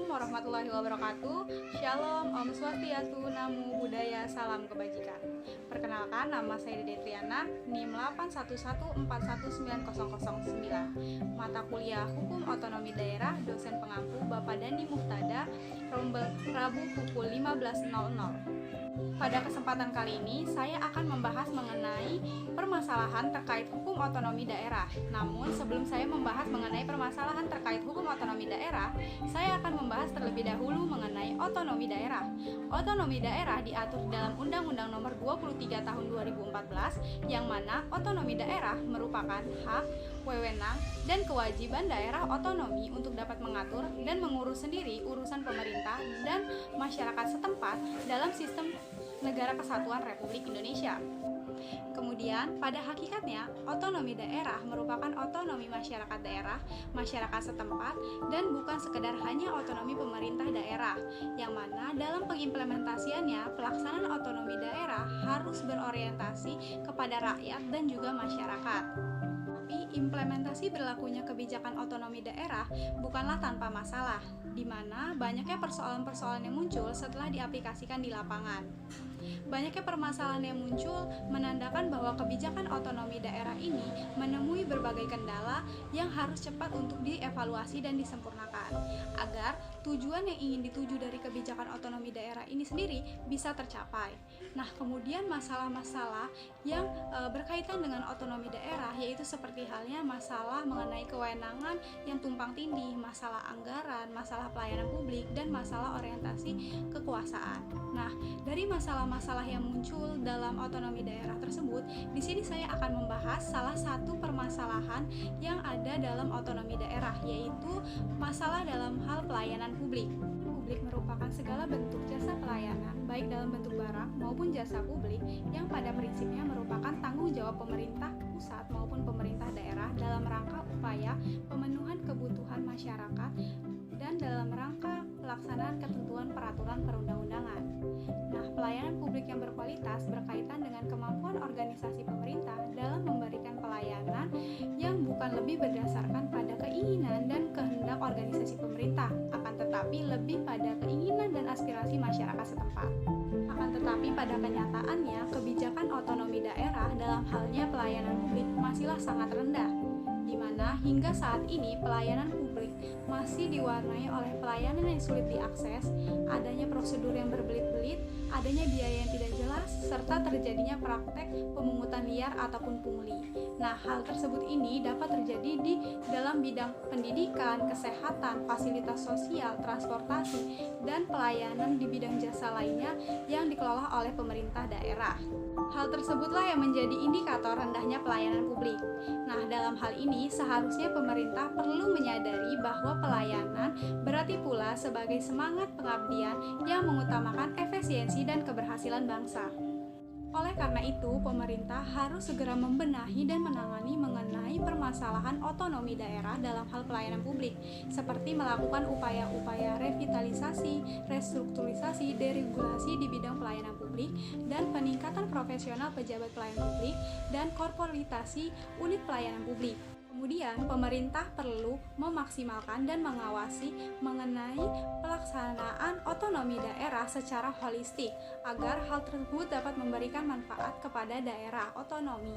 warahmatullahi wabarakatuh. Shalom, Om Swastiastu, Namo Buddhaya, salam kebajikan. Perkenalkan, nama saya Dede Triana, NIM 811419009. Mata kuliah Hukum Otonomi Daerah, dosen pengampu Bapak Dandi Muhtada, Rombel Rabu pukul 15.00. Pada kesempatan kali ini, saya akan membahas mengenai permasalahan terkait hukum otonomi daerah. Namun, sebelum saya membahas mengenai permasalahan terkait hukum otonomi daerah, saya akan membahas terlebih dahulu mengenai otonomi daerah. Otonomi daerah diatur dalam Undang-Undang Nomor 23 Tahun 2014, yang mana otonomi daerah merupakan hak, wewenang, dan kewajiban daerah otonomi untuk dapat mengatur dan mengurus sendiri urusan pemerintah dan masyarakat setempat dalam sistem Negara Kesatuan Republik Indonesia. Kemudian, pada hakikatnya, otonomi daerah merupakan otonomi masyarakat daerah, masyarakat setempat, dan bukan sekedar hanya otonomi pemerintah daerah, yang mana dalam pengimplementasiannya, pelaksanaan otonomi daerah harus berorientasi kepada rakyat dan juga masyarakat. Implementasi berlakunya kebijakan otonomi daerah bukanlah tanpa masalah, di mana banyaknya persoalan-persoalan yang muncul setelah diaplikasikan di lapangan. Banyaknya permasalahan yang muncul menandakan bahwa kebijakan otonomi daerah ini menemui berbagai kendala yang harus cepat untuk dievaluasi dan disempurnakan, agar tujuan yang ingin dituju dari kebijakan otonomi daerah ini sendiri bisa tercapai. Nah, kemudian masalah-masalah yang berkaitan dengan otonomi daerah, yaitu seperti halnya masalah mengenai kewenangan yang tumpang tindih, masalah anggaran, masalah pelayanan publik, dan masalah orientasi kekuasaan. Nah, dari masalah-masalah yang muncul dalam otonomi daerah tersebut, di sini saya akan membahas salah satu permasalahan yang ada dalam otonomi daerah, yaitu masalah dalam hal pelayanan publik. Publik merupakan segala bentuk jasa pelayanan, baik dalam bentuk barang maupun jasa publik, yang pada prinsipnya merupakan tanggung jawab pemerintah pusat maupun pemerintah daerah dalam rangka upaya pemenuhan kebutuhan masyarakat dan dalam rangka pelaksanaan ketentuan peraturan perundang-undangan. Nah, pelayanan publik yang berkualitas berkaitan dengan kemampuan organisasi pemerintah dalam memberikan pelayanan yang bukan lebih berdasarkan pada keinginan dan kehendak organisasi pemerintah, akan tetapi lebih pada keinginan dan aspirasi masyarakat setempat. Akan tetapi pada kenyataannya, kebijakan otonomi daerah dalam halnya pelayanan publik masihlah sangat rendah, di mana hingga saat ini pelayanan publik masih diwarnai oleh pelayanan yang sulit diakses, adanya prosedur yang berbelit-belit, adanya biaya yang tidak jelas, serta terjadinya praktek pemungutan liar ataupun pungli. Nah, hal tersebut ini dapat terjadi di dalam bidang pendidikan, kesehatan, fasilitas sosial, transportasi, dan pelayanan di bidang jasa lainnya yang dikelola oleh pemerintah daerah. Hal tersebutlah yang menjadi indikator rendahnya pelayanan publik. Nah, dalam hal ini seharusnya pemerintah perlu menyadari bahwa pelayanan berarti pula sebagai semangat pengabdian yang mengutamakan efisiensi dan keberhasilan bangsa. Oleh karena itu, pemerintah harus segera membenahi dan menangani mengenai permasalahan otonomi daerah dalam hal pelayanan publik, seperti melakukan upaya-upaya revitalisasi, restrukturisasi, deregulasi di bidang pelayanan publik, dan peningkatan profesional pejabat pelayanan publik, dan korporatasi unit pelayanan publik. Kemudian, pemerintah perlu memaksimalkan dan mengawasi mengenai pelaksanaan otonomi daerah secara holistik agar hal tersebut dapat memberikan manfaat kepada daerah otonomi.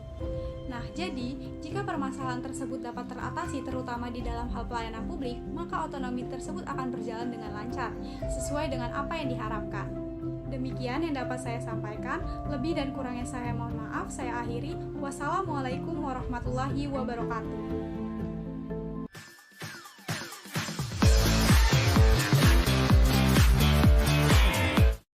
Nah, jadi, jika permasalahan tersebut dapat teratasi terutama di dalam hal pelayanan publik, maka otonomi tersebut akan berjalan dengan lancar, sesuai dengan apa yang diharapkan. Demikian yang dapat saya sampaikan. Lebih dan kurangnya saya mohon maaf. Saya akhiri. Wassalamualaikum warahmatullahi wabarakatuh.